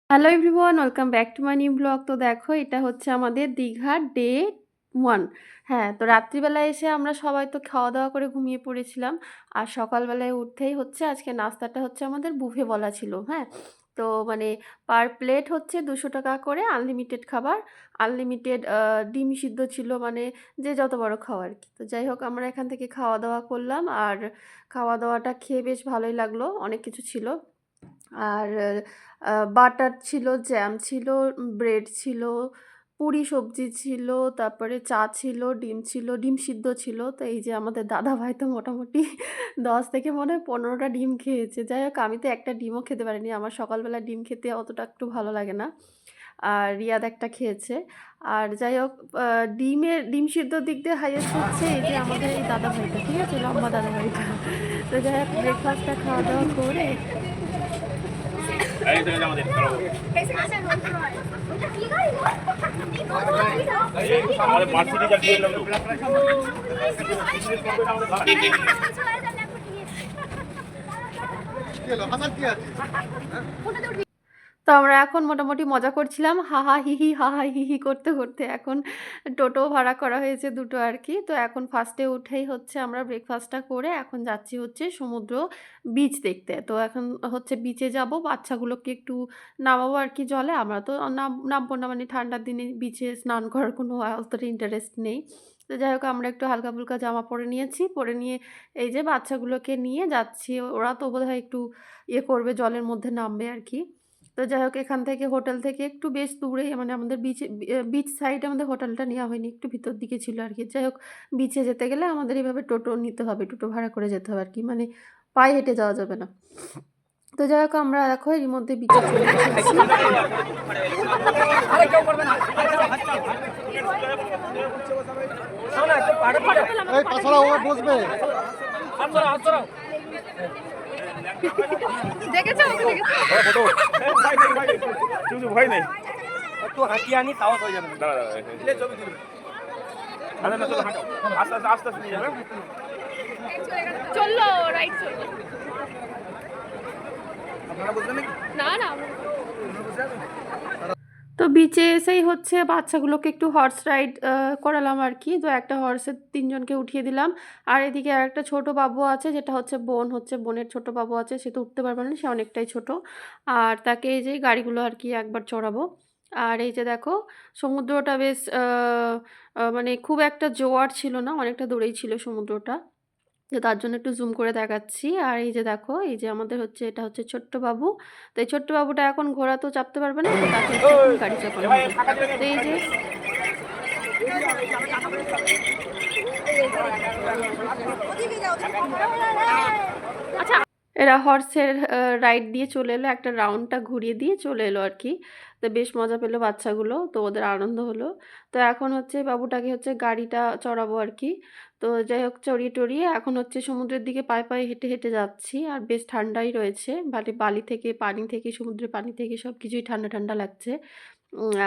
Hello everyone, welcome back to my new blog. তো দেখো, এটা হচ্ছে আমাদের দীঘার ডে 1। হ্যাঁ, তো রাত্রিবেলায় এসে আমরা সবাই তো খাওয়া-দাওয়া করে ঘুমিয়ে পড়েছিলাম। আর সকালবেলায় উঠতেই হচ্ছে আজকে নাস্তাটা হচ্ছে আমাদের বুফে বলা ছিল, হ্যাঁ? তো মানে পার প্লেট হচ্ছে ৳200 করে আনলিমিটেড খাবার। আনলিমিটেড ডিম সিদ্ধ ছিল, মানে যে যত বড় খাও আরকি। তো যাই হোক, আমরা এখান থেকে খাওয়া-দাওয়া করলাম। আর খাওয়া-দাওয়াটা খেয়ে বেশ ভালোই লাগলো। অনেক কিছু ছিল। আর বাটার ছিল, জ্যাম ছিল, ব্রেড ছিল, পুরি সবজি ছিল, তারপরে চা ছিল, ডিম ছিল, ডিম সিদ্ধ ছিল। তো এই যে আমাদের দাদাভাই তো মোটামুটি ১০ থেকে মনে হয় ১৫টা ডিম খেয়েছে। যাই হোক, আমি তো একটা ডিমও খেতে পারিনি। আমার সকালবেলা ডিম খেতে অতটা একটু ভালো লাগে না। আর রিয়াদ একটা খেয়েছে। আর যাই হোক, আ ডিম সিদ্ধর দিক দিয়ে হাইয়েস্ট হচ্ছে এই যে আমাদের এই দাদাভাইটা, ঠিক আছে? লম্বা দাদাভাইটা। তো যাই হোক, ব্রেকফাস্টটা খাওয়া-দাওয়া করে তো আমরা এখন মোটামুটি মজা করছিলাম। হাহা হিহি, হাহা হিহি করতে, করতে এখন টোটো ভাড়া করা হয়েছে ২ টো আরকি। তো এখন ফার্স্টে উঠেই হচ্ছে আমরা ব্রেকফাস্টটা করে এখন যাচ্ছি হচ্ছে সমুদ্র বিচ দেখতে। তো এখন হচ্ছে বিচে যাবো, বাচ্চাগুলোকে একটু নামাবো আরকি জলে। আমরা তো নামবো না, মানে ঠান্ডার দিনে বিচে স্নান করার কোনো অতটা ইন্টারেস্ট নেই। তো যাই হোক, আমরা একটু হালকা-ফুলকা জামা পরে নিয়েছি। পরে নিয়ে এই যে বাচ্চাগুলোকে নিয়ে যাচ্ছি। ওরা তো বোধহয় একটু ইয়ে করবে, জলের মধ্যে নামবে আরকি। তো যাই হোক, এখান থেকে হোটেল থেকে একটু বেশ দূরেই, মানে আমাদের বিচ সাইডে আমাদের হোটেলটা নেওয়া হয়নি। একটু ভিতর দিকে ছিল আরকি। যাই হোক, বিচে যেতে গেলে আমাদের এভাবে টোটো নিতে হবে। টোটো ভাড়া করে যেতে হবে আরকি। মানে পায়ে হেঁটে যাওয়া যাবে না। তো যাই হোক, আমরা দেখো এরই মধ্যে বিচে চলে এসেছি। এই তাছাড়া ও বসবে। দেখেছো? কিছু ভয় নেই। একটু হাঁটিয়ে আনি তাও হয়ে যাবে। দাঁড়া দাঁড়া না, চলো হাঁটো। আস্তে আস্তে আস্তে আস্তে নিয়ে যাবে। চললো, রাইট চললো। আপনারা বুঝবেন নাকি? না, না। তো বিচে এসেই হচ্ছে বাচ্চাগুলোকে একটু হর্স রাইড করালাম আরকি। তো একটা হর্সে ৩ জনকে উঠিয়ে দিলাম। আর এদিকে আরেকটা ছোট বাবু আছে, যেটা হচ্ছে বোন, হচ্ছে বোনের ছোট বাবু আছে। সে তো উঠতে পারবে না, সে অনেকটাই ছোট। আর তাকে এই যে গাড়িগুলো আরকি একবার চড়াবো। আর এই যে দেখো, সমুদ্রটা বেশ মানে খুব একটা জোয়ার ছিল না, অনেকটা দূরেই ছিল সমুদ্রটা। তো তার জন্য একটু জুম করে দেখাচ্ছি। আর এই যে দেখো, এই যে আমাদের হচ্ছে এটা হচ্ছে ছোট্ট বাবু। তো এই ছোট্ট বাবুটা এখন ঘোড়া তো চাপতে পারবে না, তো তাকে হচ্ছে এখন গাড়ি চাপানো হবে। তো এই যে আচ্ছা, এরা হর্সের রাইড দিয়ে চলে এলো, একটা রাউন্ডটা ঘুরিয়ে দিয়ে চলে এলো আরকি। তো বেশ মজা পেল বাচ্চাগুলো, তো ওদের আনন্দ হলো। তো এখন হচ্ছে বাবুটাকে হচ্ছে গাড়িটা চড়াবো আরকি। তো যাই হোক, চড়িয়ে-টড়িয়ে এখন হচ্ছে সমুদ্রের দিকে পায়ে, পায়ে হেঁটে, হেঁটে যাচ্ছি। আর বেশ ঠান্ডাই রয়েছে। বালি থেকে, পানি থেকে, সমুদ্রের পানি থেকে সবকিছুই ঠান্ডা, ঠান্ডা লাগছে।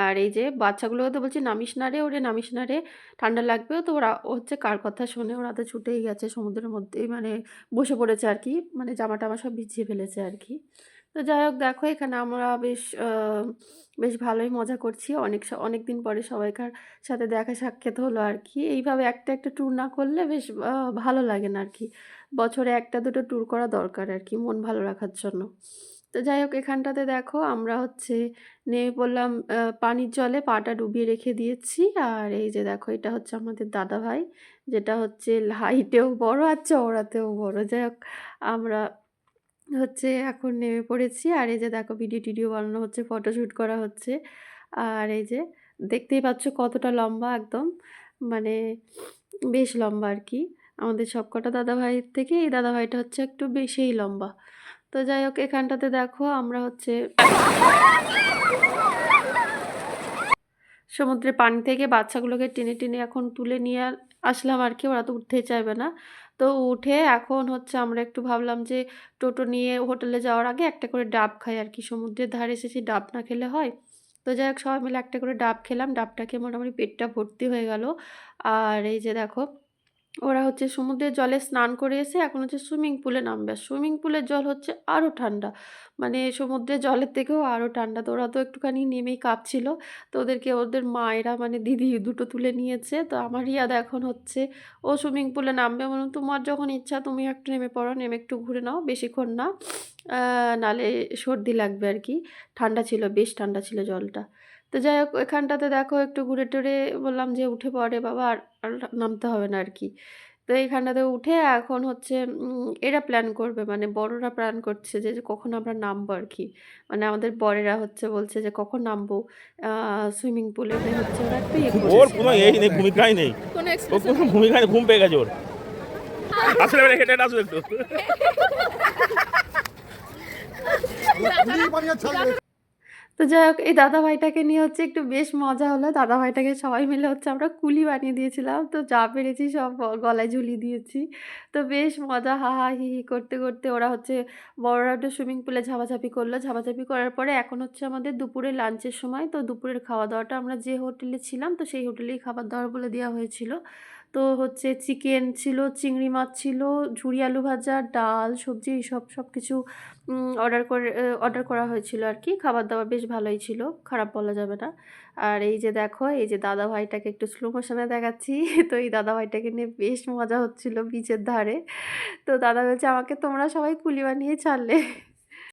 আর এই যে বাচ্চাগুলোকে তো বলছি, "নামিস না রে, ওরে নামিস না রে, ঠান্ডা লাগবে।" তো ওরা হচ্ছে কার কথা শোনে, ওরা তো ছুটেই গেছে সমুদ্রের মধ্যেই, মানে বসে পড়েছে আরকি। মানে জামা-টামা সব ভিজিয়ে ফেলেছে আরকি। তো যাই হোক, দেখো এখানে আমরা বেশ ভালোই মজা করছি। অনেকদিন পরে সবাইকার সাথে দেখা সাক্ষাৎ হলো আরকি। এইভাবে একটা, একটা ট্যুর না করলে বেশ ভালো লাগে না আরকি। বছরে ১ টা ২ টো ট্যুর করা দরকার আরকি, মন ভালো রাখার জন্য। তো যাই হোক, এখানটাতে দেখো আমরা হচ্ছে নেমে পড়লাম পানির জলে, পাটা ডুবিয়ে রেখে দিয়েছি। আর এই যে দেখো, এটা হচ্ছে আমাদের দাদাভাই, যেটা হচ্ছে হাইটেও বড় আর চওড়াতেও বড়। যাই হোক, আমরা হচ্ছে এখন নেমে পড়েছি। আর এই যে দেখো, ভিডিও-টিডিও বানানো হচ্ছে, ফটোশুট করা হচ্ছে। আর এই যে দেখতেই পাচ্ছ কতটা লম্বা একদম, মানে বেশ লম্বা আরকি। আমাদের সবকটা দাদাভাইয়ের থেকে এই দাদাভাইটা হচ্ছে একটু বেশিই লম্বা। তো যাই হোক, এখানটাতে দেখো আমরা হচ্ছে সমুদ্রের পানি থেকে বাচ্চাগুলোকে টেনে, টেনে এখন তুলে নিয়ে আসলাম আরকি। ওরা তো উঠতেই চাইবে না। তো উঠে এখন হচ্ছে আমরা একটু ভাবলাম যে টোটো নিয়ে হোটেলে যাওয়ার আগে একটা করে ডাব খাই আরকি। সমুদ্রের ধারে এসেছি, ডাব না খেলে হয়? তো যাই হোক, সবাই মিলে একটা করে ডাব খেলাম। ডাবটা খেয়ে মোটামুটি পেটটা ভর্তি হয়ে গেল। আর এই যে দেখো, ওরা হচ্ছে সমুদ্রের জলে স্নান করে এসে এখন হচ্ছে সুইমিং পুলে নামবে। আর সুইমিং পুলের জল হচ্ছে আরও ঠান্ডা। মানে সমুদ্রের জলের থেকেও আরও ঠান্ডা। তো ওরা তো একটুখানি নেমেই কাঁপছিল। তো ওদেরকে ওদের মায়েরা মানে দিদি দুটো তুলে নিয়েছে। তো আমার রিয়াদ এখন হচ্ছে ও সুইমিং পুলে নামবে। বললাম, "তোমার যখন ইচ্ছা তুমি একটু নেমে পড়ো, নেমে একটু ঘুরে নাও, বেশিক্ষণ না। নাহলে সর্দি লাগবে আরকি।" ঠান্ডা ছিল, বেশ ঠান্ডা ছিল জলটা। তো যাই হোক এখানটাতে দেখো একটু ঘুরে টুরে বললাম যে, "উঠে পড়ে বাবা আর নামতে হবে না আরকি।" তো এইখানটাতে উঠে এখন হচ্ছে এরা প্ল্যান করবে মানে বড়রা প্ল্যান করছে যে কখন আমরা নামবো আরকি। মানে আমাদের বরেরা হচ্ছে বলছে যে কখন নামবো সুইমিং পুলে হচ্ছে ওরা একটু ইয়ে ওর করছে। কোনো এই নেই, ভূমিকাই নেই। কোনো ওর কোনো ভূমিকা নেই, ঘুম পেয়ে গেছে ওর। আসলে এবারে হেঁটে হেঁটে আসো একটু। পুলিশ বানিয়ে ছাড়বে। তো যাই হোক এই দাদাভাইটাকে নিয়ে হচ্ছে একটু বেশ মজা হলো। দাদাভাইটাকে সবাই মিলে হচ্ছে আমরা কুলি বানিয়ে দিয়েছিলাম। তো যা পেরেছি সব গলায় ঝুলিয়ে দিয়েছি। তো বেশ মজা হা, হা, হি, হি করতে, করতে ওরা হচ্ছে বড়রা একটু সুইমিং পুলে ঝাপাঝাপি করলো। ঝাপাঝাপি করার পরে এখন হচ্ছে আমাদের দুপুরে লাঞ্চের সময়। তো দুপুরের খাওয়া-দাওয়াটা আমরা যে হোটেলে ছিলাম তো সেই হোটেলেই খাবার-দাবার বলে দেওয়া হয়েছিল। তো হচ্ছে চিকেন ছিল, চিংড়ি মাছ ছিল, ঝুরি আলু ভাজা, ডাল, সবজি এইসব সবকিছু অর্ডার করা হয়েছিল আরকি। খাবার-দাবার বেশ ভালোই ছিল, খারাপ বলা যাবে না। আর এই যে দেখো, এই যে দাদাভাইটাকে একটু স্লো মোশনে দেখাচ্ছি। তো এই দাদাভাইটাকে নিয়ে বেশ মজা হচ্ছিল বিচের ধারে। তো দাদা বলছে, "আমাকে তোমরা সবাই কুলি বানিয়ে ছাড়লে।"